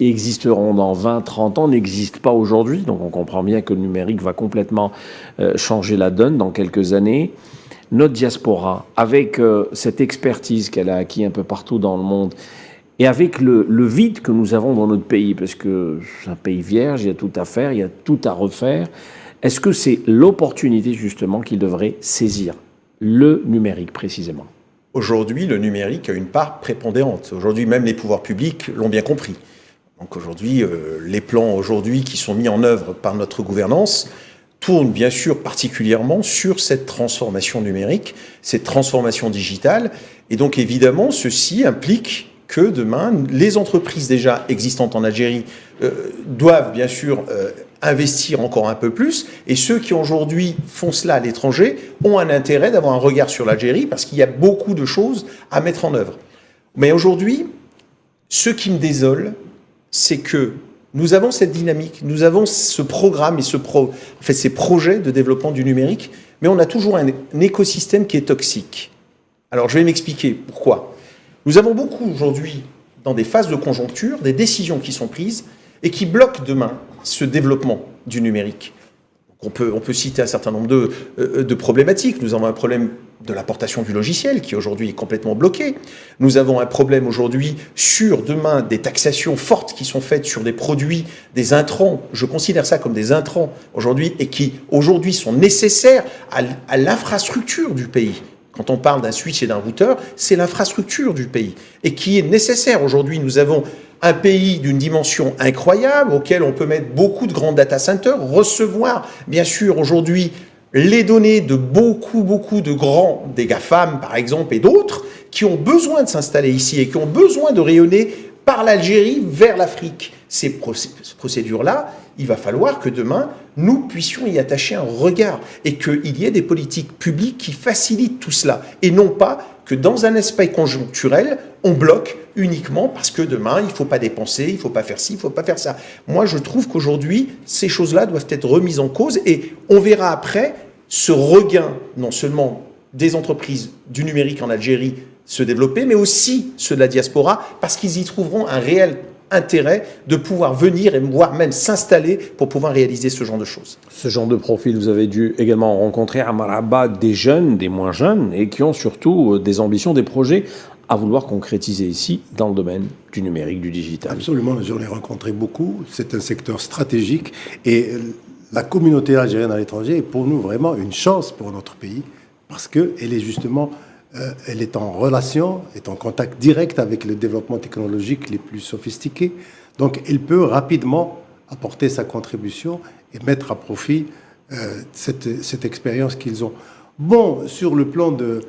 existeront dans 20-30 ans n'existent pas aujourd'hui. Donc on comprend bien que le numérique va complètement changer la donne dans quelques années. Notre diaspora, avec cette expertise qu'elle a acquis un peu partout dans le monde, et avec le vide que nous avons dans notre pays, parce que c'est un pays vierge, il y a tout à faire, il y a tout à refaire, est-ce que c'est l'opportunité justement qu'il devrait saisir, le numérique précisément? Aujourd'hui, le numérique a une part prépondérante. Aujourd'hui, même les pouvoirs publics l'ont bien compris. Donc aujourd'hui, les plans aujourd'hui qui sont mis en œuvre par notre gouvernance tournent bien sûr particulièrement sur cette transformation numérique, cette transformation digitale. Et donc évidemment, ceci implique que demain, les entreprises déjà existantes en Algérie doivent bien sûr investir encore un peu plus, et ceux qui aujourd'hui font cela à l'étranger ont un intérêt d'avoir un regard sur l'Algérie parce qu'il y a beaucoup de choses à mettre en œuvre. Mais aujourd'hui, ce qui me désole, c'est que nous avons cette dynamique, nous avons ce programme et ces projets de développement du numérique, mais on a toujours un écosystème qui est toxique. Alors je vais m'expliquer pourquoi. Nous avons beaucoup aujourd'hui, dans des phases de conjoncture, des décisions qui sont prises et qui bloquent demain ce développement du numérique. On peut citer un certain nombre de problématiques. Nous avons un problème de l'importation du logiciel qui aujourd'hui est complètement bloqué. Nous avons un problème aujourd'hui sur demain des taxations fortes qui sont faites sur des produits, des intrants. Je considère ça comme des intrants aujourd'hui et qui aujourd'hui sont nécessaires à l'infrastructure du pays. Quand on parle d'un switch et d'un routeur, c'est l'infrastructure du pays et qui est nécessaire. Aujourd'hui, nous avons un pays d'une dimension incroyable auquel on peut mettre beaucoup de grands data centers, recevoir, bien sûr, aujourd'hui, les données de beaucoup de grands, des GAFAM par exemple, et d'autres, qui ont besoin de s'installer ici et qui ont besoin de rayonner par l'Algérie vers l'Afrique. Ces procédures-là, il va falloir que demain, nous puissions y attacher un regard et qu'il y ait des politiques publiques qui facilitent tout cela et non pas que dans un aspect conjoncturel, on bloque uniquement parce que demain, il ne faut pas dépenser, il ne faut pas faire ci, il ne faut pas faire ça. Moi, je trouve qu'aujourd'hui, ces choses-là doivent être remises en cause et on verra après ce regain, non seulement des entreprises du numérique en Algérie se développer, mais aussi ceux de la diaspora, parce qu'ils y trouveront un réel intérêt de pouvoir venir et voire même s'installer pour pouvoir réaliser ce genre de choses. Ce genre de profil, vous avez dû également rencontrer à Maraba des jeunes, des moins jeunes, et qui ont surtout des ambitions, des projets à vouloir concrétiser ici dans le domaine du numérique, du digital. Absolument, j'en ai rencontré beaucoup. C'est un secteur stratégique et la communauté algérienne à l'étranger est pour nous vraiment une chance pour notre pays parce qu'elle est justement... elle est en relation, est en contact direct avec le développement technologique les plus sophistiqués. Donc, elle peut rapidement apporter sa contribution et mettre à profit cette expérience qu'ils ont. Bon, sur le plan de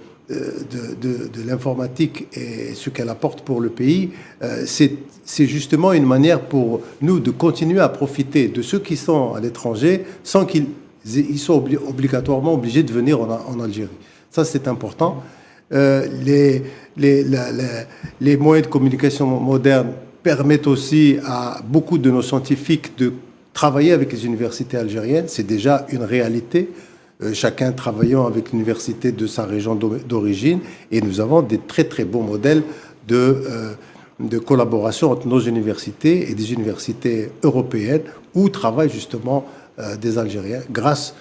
l'informatique et ce qu'elle apporte pour le pays, c'est justement une manière pour nous de continuer à profiter de ceux qui sont à l'étranger sans qu'ils soient obligatoirement obligés de venir en Algérie. Ça, c'est important. Les moyens de communication modernes permettent aussi à beaucoup de nos scientifiques de travailler avec les universités algériennes. C'est déjà une réalité. Chacun travaillant avec l'université de sa région d'origine. Et nous avons des très très bons modèles de collaboration entre nos universités et des universités européennes où travaillent justement des Algériens grâce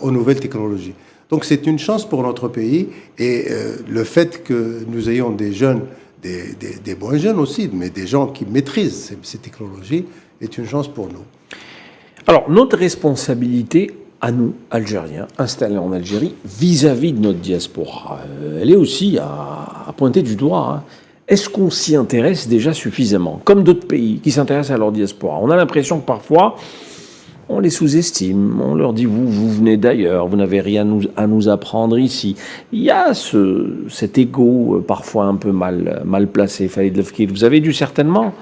aux nouvelles technologies. Donc c'est une chance pour notre pays et le fait que nous ayons des jeunes, des moins jeunes aussi, mais des gens qui maîtrisent ces technologies est une chance pour nous. Alors notre responsabilité à nous, Algériens, installés en Algérie, vis-à-vis de notre diaspora, elle est aussi à pointer du doigt. Hein. Est-ce qu'on s'y intéresse déjà suffisamment, comme d'autres pays qui s'intéressent à leur diaspora? On a l'impression que parfois... on les sous-estime, on leur dit vous venez d'ailleurs, vous n'avez rien à nous apprendre ici. Il y a cet ego parfois un peu mal placé, Khalid Lefkid. Vous avez dû certainement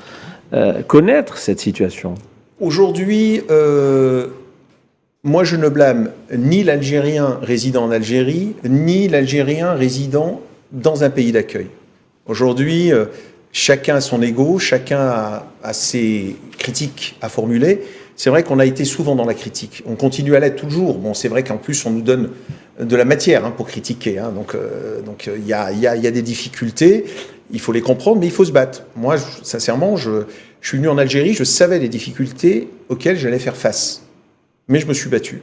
connaître cette situation. Aujourd'hui, moi je ne blâme ni l'Algérien résidant en Algérie, ni l'Algérien résidant dans un pays d'accueil. Aujourd'hui, chacun a son ego, chacun a ses critiques à formuler. C'est vrai qu'on a été souvent dans la critique. On continue à l'être toujours. Bon, c'est vrai qu'en plus, on nous donne de la matière pour critiquer. Donc, il y a des difficultés. Il faut les comprendre, mais il faut se battre. Moi, sincèrement, je suis venu en Algérie, je savais les difficultés auxquelles j'allais faire face. Mais je me suis battu.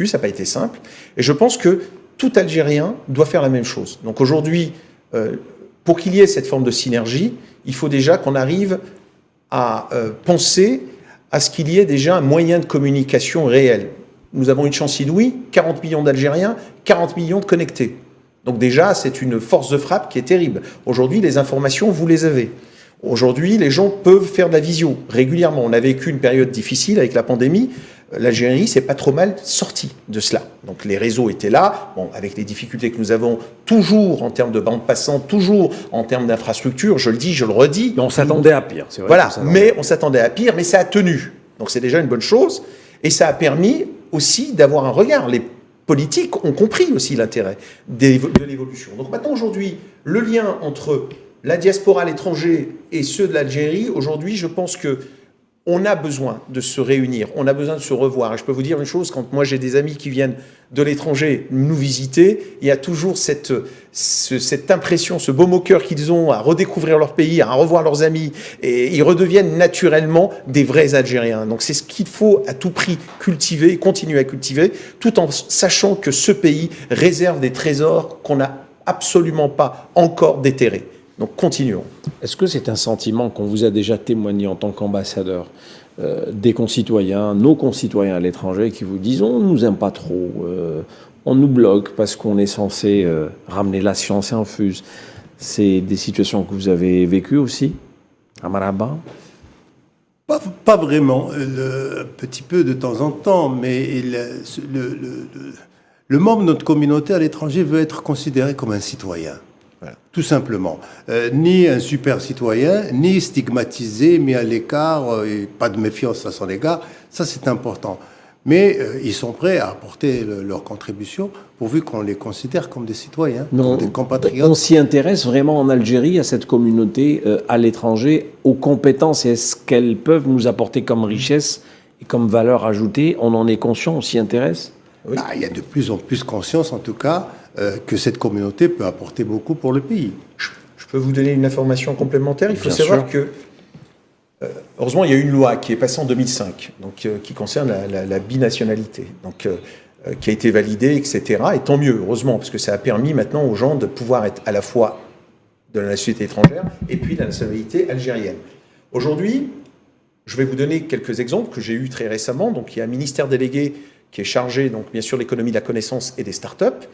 Ça n'a pas été simple. Et je pense que tout Algérien doit faire la même chose. Donc aujourd'hui, pour qu'il y ait cette forme de synergie, il faut déjà qu'on arrive à penser à ce qu'il y ait déjà un moyen de communication réel. Nous avons une chance inouïe, 40 millions d'Algériens, 40 millions de connectés. Donc déjà, c'est une force de frappe qui est terrible. Aujourd'hui, les informations, vous les avez. Aujourd'hui, les gens peuvent faire de la visio régulièrement. On a vécu une période difficile avec la pandémie. L'Algérie s'est pas trop mal sortie de cela. Donc les réseaux étaient là, bon, avec les difficultés que nous avons toujours en termes de bande passante, toujours en termes d'infrastructure, je le dis, je le redis. Mais on s'attendait à pire, c'est vrai. Voilà, mais on s'attendait à pire, mais ça a tenu. Donc c'est déjà une bonne chose. Et ça a permis aussi d'avoir un regard. Les politiques ont compris aussi l'intérêt de l'évolution. Donc maintenant, aujourd'hui, le lien entre la diaspora à l'étranger et ceux de l'Algérie, aujourd'hui, je pense que on a besoin de se réunir, on a besoin de se revoir. Et je peux vous dire une chose, quand moi j'ai des amis qui viennent de l'étranger nous visiter, il y a toujours cette impression, ce baume au cœur qu'ils ont à redécouvrir leur pays, à revoir leurs amis, et ils redeviennent naturellement des vrais Algériens. Donc c'est ce qu'il faut à tout prix cultiver, continuer à cultiver, tout en sachant que ce pays réserve des trésors qu'on n'a absolument pas encore déterrés. Donc continuons. Est-ce que c'est un sentiment qu'on vous a déjà témoigné en tant qu'ambassadeur des concitoyens, nos concitoyens à l'étranger qui vous disent on ne nous aime pas trop, on nous bloque parce qu'on est censé ramener la science infuse. C'est des situations que vous avez vécues aussi à Maraba? Pas vraiment, petit peu de temps en temps, mais le membre de notre communauté à l'étranger veut être considéré comme un citoyen. Voilà, tout simplement. Ni un super citoyen, ni stigmatisé, mis à l'écart, et pas de méfiance à son égard. Ça, c'est important. Mais ils sont prêts à apporter leur contribution pourvu qu'on les considère comme des citoyens, comme des compatriotes. On s'y intéresse vraiment en Algérie, à cette communauté à l'étranger, aux compétences et à ce qu'elles peuvent nous apporter comme richesse et comme valeur ajoutée. On en est conscient, on s'y intéresse? Oui. Il y a de plus en plus conscience, en tout cas, que cette communauté peut apporter beaucoup pour le pays. Je peux vous donner une information complémentaire. Il faut Bien savoir sûr. que, heureusement, il y a eu une loi qui est passée en 2005, donc, qui concerne la binationalité, donc, qui a été validée, etc. Et tant mieux, heureusement, parce que ça a permis maintenant aux gens de pouvoir être à la fois de la nationalité étrangère et puis de la nationalité algérienne. Aujourd'hui, je vais vous donner quelques exemples que j'ai eus très récemment. Donc, il y a un ministère délégué qui est chargé, donc, bien sûr, de l'économie de la connaissance et des startups.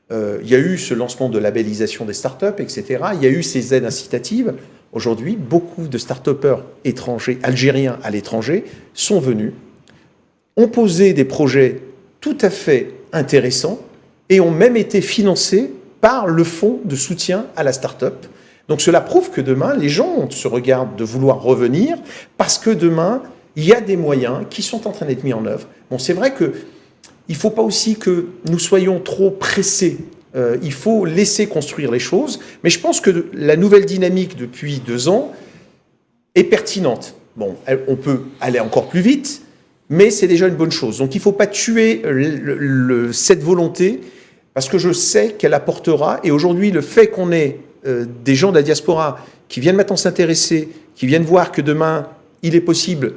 Il y a eu ce lancement de labellisation des startups, etc. Il y a eu ces aides incitatives. Aujourd'hui, beaucoup de start-upers étrangers, algériens à l'étranger, sont venus, ont posé des projets tout à fait intéressants et ont même été financés par le fonds de soutien à la start-up. Donc cela prouve que demain, les gens ont ce regard de vouloir revenir parce que demain, il y a des moyens qui sont en train d'être mis en œuvre. Bon, c'est vrai que il ne faut pas aussi que nous soyons trop pressés. Il faut laisser construire les choses. Mais je pense que la nouvelle dynamique depuis 2 ans est pertinente. Bon, on peut aller encore plus vite, mais c'est déjà une bonne chose. Donc il ne faut pas tuer cette volonté, parce que je sais qu'elle apportera. Et aujourd'hui, le fait qu'on ait des gens de la diaspora qui viennent maintenant s'intéresser, qui viennent voir que demain, il est possible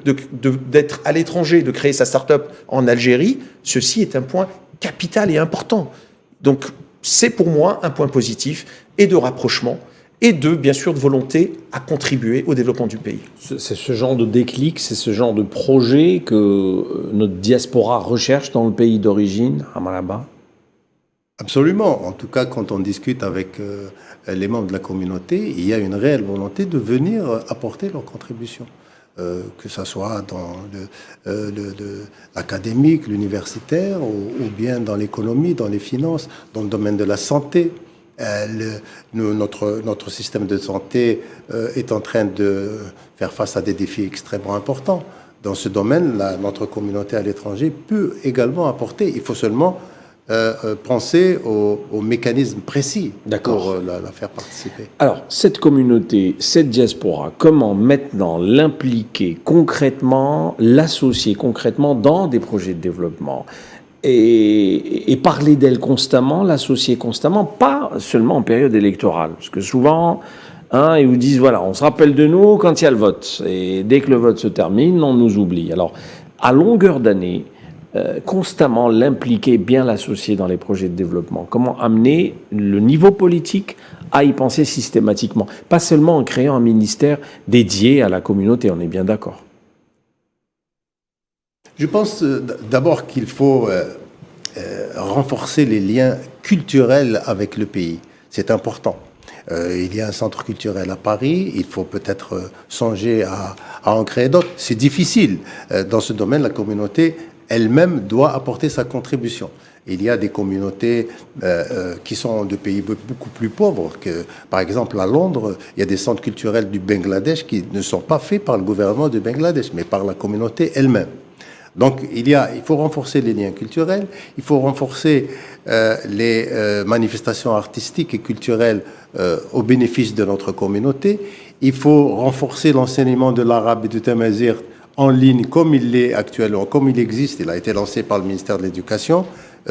d'être à l'étranger, de créer sa start-up en Algérie, ceci est un point capital et important. Donc, c'est pour moi un point positif et de rapprochement et bien sûr, de volonté à contribuer au développement du pays. C'est ce genre de déclic, c'est ce genre de projet que notre diaspora recherche dans le pays d'origine, à Maraba? Absolument. En tout cas, quand on discute avec les membres de la communauté, il y a une réelle volonté de venir apporter leur contribution. que ce soit dans l'académique, l'universitaire, ou bien dans l'économie, dans les finances, dans le domaine de la santé. Notre système de santé est en train de faire face à des défis extrêmement importants. Dans ce domaine, notre communauté à l'étranger peut également apporter. Il faut seulement penser aux mécanismes précis pour la faire participer. Alors, cette communauté, cette diaspora, comment maintenant l'impliquer concrètement, l'associer concrètement dans des projets de développement et parler d'elle constamment, l'associer constamment, pas seulement en période électorale, parce que souvent, ils vous disent, voilà, on se rappelle de nous quand il y a le vote, et dès que le vote se termine, on nous oublie. Alors, à longueur d'année, constamment l'impliquer, bien l'associer dans les projets de développement. Comment amener le niveau politique à y penser systématiquement, pas seulement en créant un ministère dédié à la communauté, on est bien d'accord. Je pense d'abord qu'il faut renforcer les liens culturels avec le pays. C'est important. Il y a un centre culturel à Paris, il faut peut-être songer à en créer d'autres. C'est difficile. Dans ce domaine, la communauté elle-même doit apporter sa contribution. Il y a des communautés qui sont de pays beaucoup plus pauvres que, par exemple, à Londres, il y a des centres culturels du Bangladesh qui ne sont pas faits par le gouvernement du Bangladesh, mais par la communauté elle-même. Donc, il faut renforcer les liens culturels, il faut renforcer les manifestations artistiques et culturelles au bénéfice de notre communauté. Il faut renforcer l'enseignement de l'arabe et du tamazight en ligne comme il l'est actuellement, comme il existe. Il a été lancé par le ministère de l'Éducation.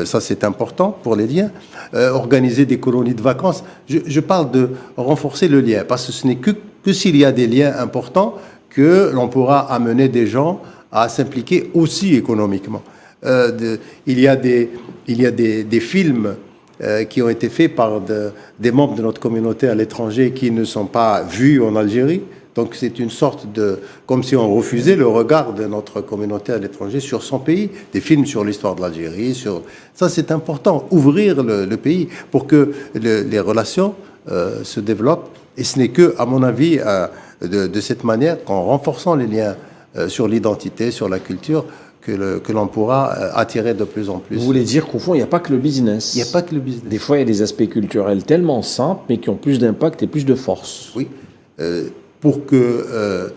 Ça, c'est important pour les liens. Organiser des colonies de vacances. Je parle de renforcer le lien, parce que ce n'est que s'il y a des liens importants que l'on pourra amener des gens à s'impliquer aussi économiquement. Il y a des films qui ont été faits par des membres de notre communauté à l'étranger qui ne sont pas vus en Algérie. Donc c'est une sorte comme si on refusait le regard de notre communauté à l'étranger sur son pays. Des films sur l'histoire de l'Algérie, ça c'est important, ouvrir le pays pour que les relations se développent. Et ce n'est que, à mon avis, de cette manière, qu'en renforçant les liens sur l'identité, sur la culture, que l'on pourra attirer de plus en plus. Vous voulez dire qu'au fond, il n'y a pas que le business. Il n'y a pas que le business. Des fois, il y a des aspects culturels tellement simples, mais qui ont plus d'impact et plus de force. Oui. Pour que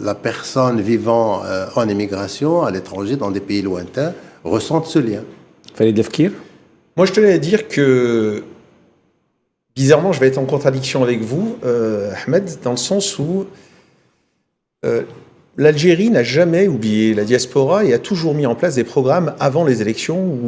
la personne vivant en émigration, à l'étranger, dans des pays lointains, ressente ce lien. Fallait Defkir. Moi, je tenais à dire que, bizarrement, je vais être en contradiction avec vous, Ahmed, dans le sens où l'Algérie n'a jamais oublié la diaspora et a toujours mis en place des programmes avant les élections.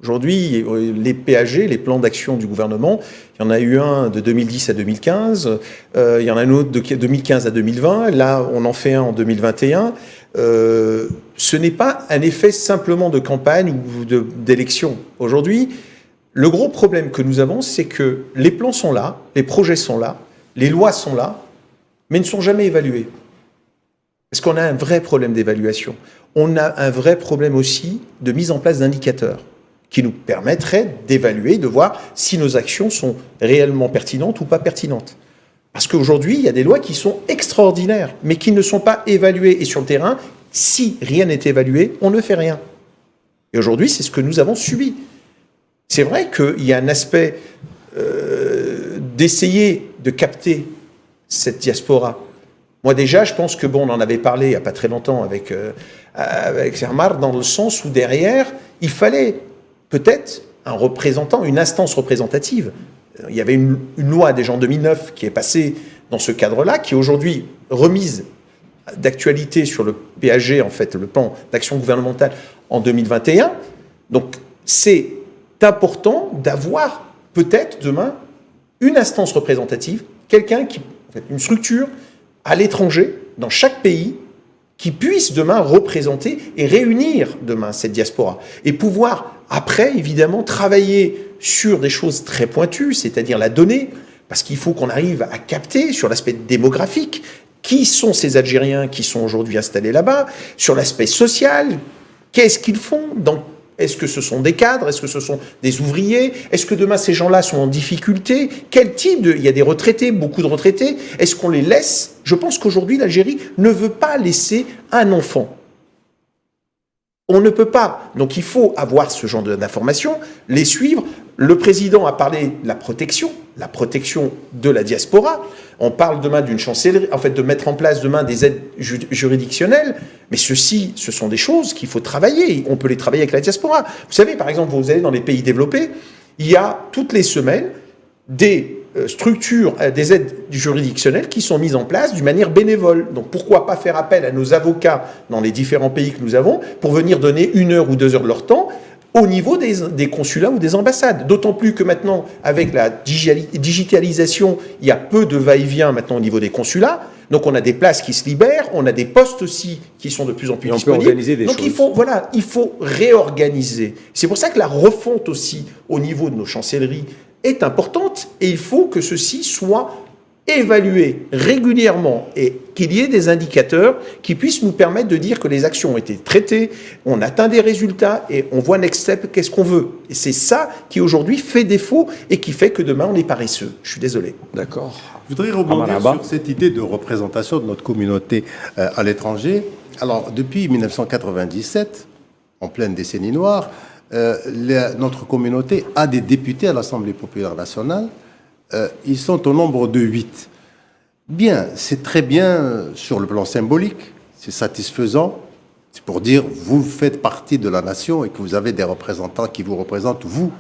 Aujourd'hui, les PAG, les plans d'action du gouvernement, il y en a eu un de 2010 à 2015, il y en a un autre de 2015 à 2020, là on en fait un en 2021. Ce n'est pas un effet simplement de campagne ou d'élection. Aujourd'hui, le gros problème que nous avons, c'est que les plans sont là, les projets sont là, les lois sont là, mais ne sont jamais évalués. Parce qu'on a un vrai problème d'évaluation. On a un vrai problème aussi de mise en place d'indicateurs qui nous permettraient d'évaluer, de voir si nos actions sont réellement pertinentes ou pas pertinentes. Parce qu'aujourd'hui, il y a des lois qui sont extraordinaires, mais qui ne sont pas évaluées. Et sur le terrain, si rien n'est évalué, on ne fait rien. Et aujourd'hui, c'est ce que nous avons subi. C'est vrai qu'il y a un aspect d'essayer de capter cette diaspora. Moi déjà, je pense que on en avait parlé il n'y a pas très longtemps avec Sermar, dans le sens où derrière, il fallait peut-être un représentant, une instance représentative. Il y avait une loi déjà en 2009 qui est passée dans ce cadre-là, qui est aujourd'hui remise d'actualité sur le PAG, en fait, le plan d'action gouvernementale en 2021. Donc c'est important d'avoir peut-être demain une instance représentative, quelqu'un qui, en fait, une structure à l'étranger, dans chaque pays, qui puisse demain représenter et réunir demain cette diaspora. Et pouvoir, après, évidemment, travailler sur des choses très pointues, c'est-à-dire la donnée, parce qu'il faut qu'on arrive à capter sur l'aspect démographique, qui sont ces Algériens qui sont aujourd'hui installés là-bas, sur l'aspect social, qu'est-ce qu'ils font, Est-ce que ce sont des cadres? Est-ce que ce sont des ouvriers? Est-ce que demain ces gens-là sont en difficulté? Quel type de... Il y a des retraités, beaucoup de retraités. Est-ce qu'on les laisse? Je pense qu'aujourd'hui, l'Algérie ne veut pas laisser un enfant. On ne peut pas. Donc il faut avoir ce genre d'informations, les suivre. Le président a parlé de la protection de la diaspora. On parle demain d'une chancellerie, en fait de mettre en place demain des aides juridictionnelles. Mais ce sont des choses qu'il faut travailler. On peut les travailler avec la diaspora. Vous savez, par exemple, vous allez dans les pays développés, il y a toutes les semaines des structures, des aides juridictionnelles qui sont mises en place d'une manière bénévole. Donc pourquoi pas faire appel à nos avocats dans les différents pays que nous avons pour venir donner 1 heure ou 2 heures de leur temps au niveau des consulats ou des ambassades. D'autant plus que maintenant, avec la digitalisation, il y a peu de va-et-vient maintenant au niveau des consulats. Donc on a des places qui se libèrent, on a des postes aussi qui sont de plus en plus disponibles. On peut organiser des choses. Donc il faut réorganiser. C'est pour ça que la refonte aussi au niveau de nos chancelleries est importante et il faut que ceci soit évalué régulièrement et qu'il y ait des indicateurs qui puissent nous permettre de dire que les actions ont été traitées, on atteint des résultats et on voit next step, qu'est-ce qu'on veut. Et c'est ça qui aujourd'hui fait défaut et qui fait que demain on est paresseux. Je suis désolé. D'accord. Je voudrais rebondir sur cette idée de représentation de notre communauté à l'étranger. Alors, depuis 1997, en pleine décennie noire, notre communauté a des députés à l'Assemblée populaire nationale. Ils sont au nombre de 8. Bien, c'est très bien sur le plan symbolique, c'est satisfaisant. C'est pour dire, vous faites partie de la nation et que vous avez des représentants qui vous représentent, vous,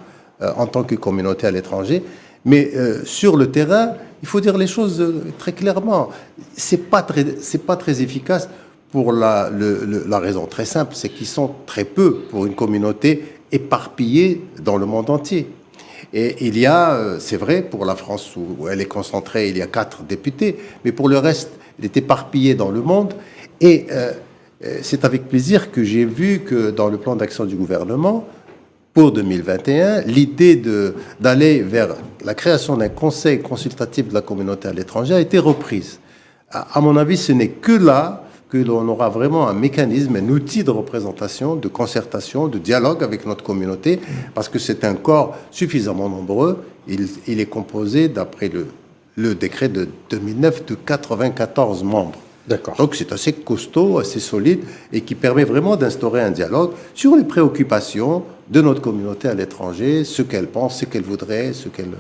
en tant que communauté à l'étranger. Mais sur le terrain, il faut dire les choses très clairement. C'est pas très efficace pour la raison très simple, c'est qu'ils sont très peu pour une communauté éparpillée dans le monde entier. Et il y a, c'est vrai, pour la France où elle est concentrée, il y a 4 députés, mais pour le reste, elle est éparpillée dans le monde. Et c'est avec plaisir que j'ai vu que dans le plan d'action du gouvernement, pour 2021, l'idée d'aller vers la création d'un conseil consultatif de la communauté à l'étranger a été reprise. À mon avis, ce n'est que là que l'on aura vraiment un mécanisme, un outil de représentation, de concertation, de dialogue avec notre communauté, parce que c'est un corps suffisamment nombreux. Il est composé, d'après le décret de 2009, de 94 membres. D'accord. Donc c'est assez costaud, assez solide, et qui permet vraiment d'instaurer un dialogue sur les préoccupations de notre communauté à l'étranger, ce qu'elle pense, ce qu'elle voudrait, ce qu'elle...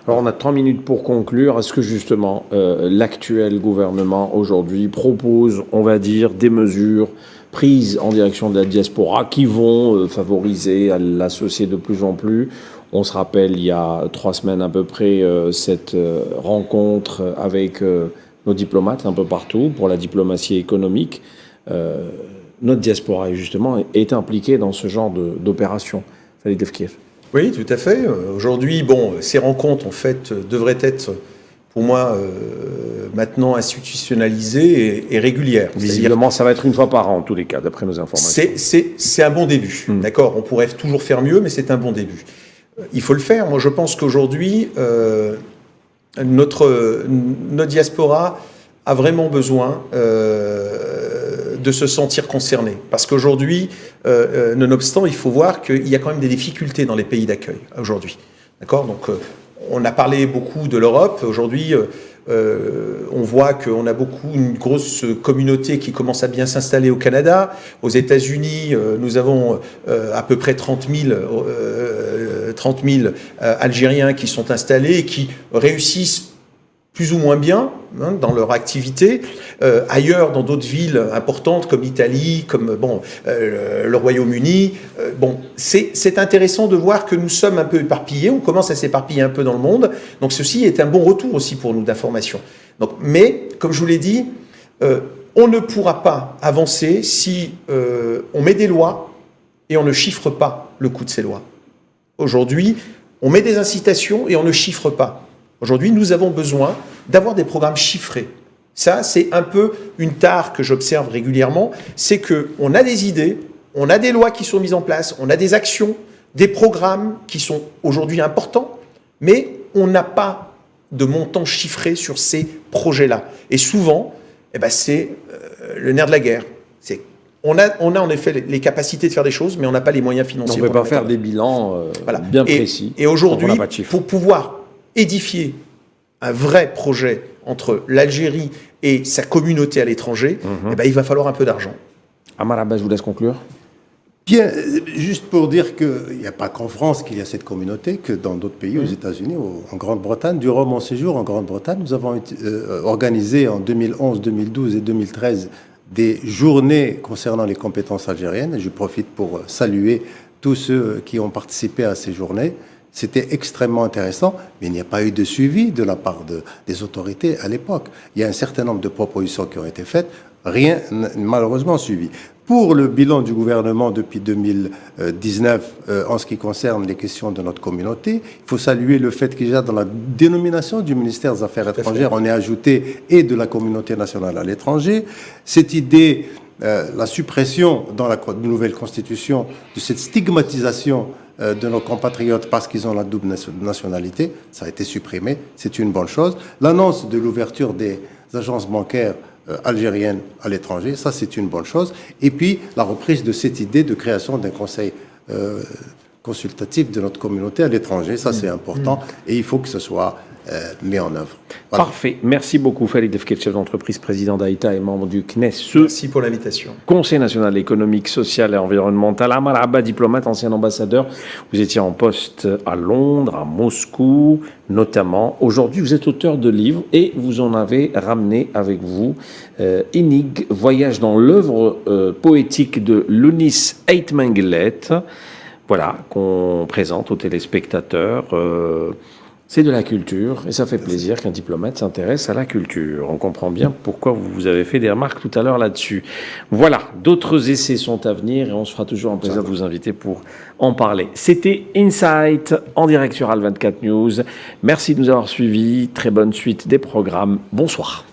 Alors on a 3 minutes pour conclure. Est-ce que justement l'actuel gouvernement aujourd'hui propose, on va dire, des mesures prises en direction de la diaspora qui vont favoriser, à l'associer de plus en plus? On se rappelle il y a 3 semaines à peu près cette rencontre avec nos diplomates un peu partout pour la diplomatie économique. Notre diaspora justement est impliquée dans ce genre d'opération. Khalid Lefkir. Oui, tout à fait. Aujourd'hui, ces rencontres, en fait, devraient être, pour moi, maintenant institutionnalisées et régulières. Visiblement, ça va être une fois par an, en tous les cas, d'après nos informations. C'est un bon début, d'accord. On pourrait toujours faire mieux, mais c'est un bon début. Il faut le faire. Moi, je pense qu'aujourd'hui, notre diaspora a vraiment besoin de se sentir concerné. Parce qu'aujourd'hui, nonobstant, il faut voir qu'il y a quand même des difficultés dans les pays d'accueil aujourd'hui. D'accord ? Donc, on a parlé beaucoup de l'Europe. Aujourd'hui, on voit qu'on a une grosse communauté qui commence à bien s'installer au Canada. Aux États-Unis, nous avons à peu près 30 000 Algériens qui sont installés et qui réussissent plus ou moins bien dans leur activité. Ailleurs, dans d'autres villes importantes comme l'Italie, comme le Royaume-Uni, c'est intéressant de voir que nous sommes un peu éparpillés. On commence à s'éparpiller un peu dans le monde. Donc ceci est un bon retour aussi pour nous d'information. Mais comme je vous l'ai dit, on ne pourra pas avancer si on met des lois et on ne chiffre pas le coût de ces lois. Aujourd'hui, on met des incitations et on ne chiffre pas. Aujourd'hui, nous avons besoin d'avoir des programmes chiffrés. Ça, c'est un peu une tare que j'observe régulièrement, c'est qu'on a des idées, on a des lois qui sont mises en place, on a des actions, des programmes qui sont aujourd'hui importants, mais on n'a pas de montant chiffré sur ces projets-là. Et souvent, c'est le nerf de la guerre. on a en effet les capacités de faire des choses, mais on n'a pas les moyens On financiers. ne peut pour pas faire des bilans bien précis. Et aujourd'hui, quand on n'a pas de chiffres. pour pouvoir édifier un vrai projet entre l'Algérie et sa communauté à l'étranger, eh ben, il va falloir un peu d'argent. Amar Abbas, je vous laisse conclure. Bien, juste pour dire qu'il n'y a pas qu'en France qu'il y a cette communauté, que dans d'autres pays, aux États-Unis, en Grande-Bretagne. Durant mon séjour en Grande-Bretagne, nous avons organisé en 2011, 2012 et 2013 des journées concernant les compétences algériennes. Et je profite pour saluer tous ceux qui ont participé à ces journées. C'était extrêmement intéressant, mais il n'y a pas eu de suivi de la part des autorités à l'époque. Il y a un certain nombre de propositions qui ont été faites, rien n'a malheureusement suivi. Pour le bilan du gouvernement depuis 2019, en ce qui concerne les questions de notre communauté, il faut saluer le fait qu'il y a dans la dénomination du ministère des Affaires étrangères, on est ajouté et de la communauté nationale à l'étranger. Cette idée, la suppression dans la nouvelle constitution de cette stigmatisation de nos compatriotes parce qu'ils ont la double nationalité, ça a été supprimé, c'est une bonne chose. L'annonce de l'ouverture des agences bancaires algériennes à l'étranger, ça c'est une bonne chose. Et puis la reprise de cette idée de création d'un conseil consultatif de notre communauté à l'étranger, ça c'est important et il faut que ce soit mis en œuvre. Voilà. Parfait. Merci beaucoup, Farid Defket, chef d'entreprise, président d'Aïta et membre du CNES. Merci pour l'invitation. Conseil national économique, social et environnemental. Amar Abbas, diplomate, ancien ambassadeur. Vous étiez en poste à Londres, à Moscou, notamment. Aujourd'hui, vous êtes auteur de livres et vous en avez ramené avec vous Inig, voyage dans l'œuvre poétique de Lounis Aitmengelet. Voilà, qu'on présente aux téléspectateurs. C'est de la culture et ça fait plaisir qu'un diplomate s'intéresse à la culture. On comprend bien pourquoi vous avez fait des remarques tout à l'heure là-dessus. Voilà, d'autres essais sont à venir et on se fera toujours un plaisir de vous inviter pour en parler. C'était Insight en direct sur Al 24 News. Merci de nous avoir suivis. Très bonne suite des programmes. Bonsoir.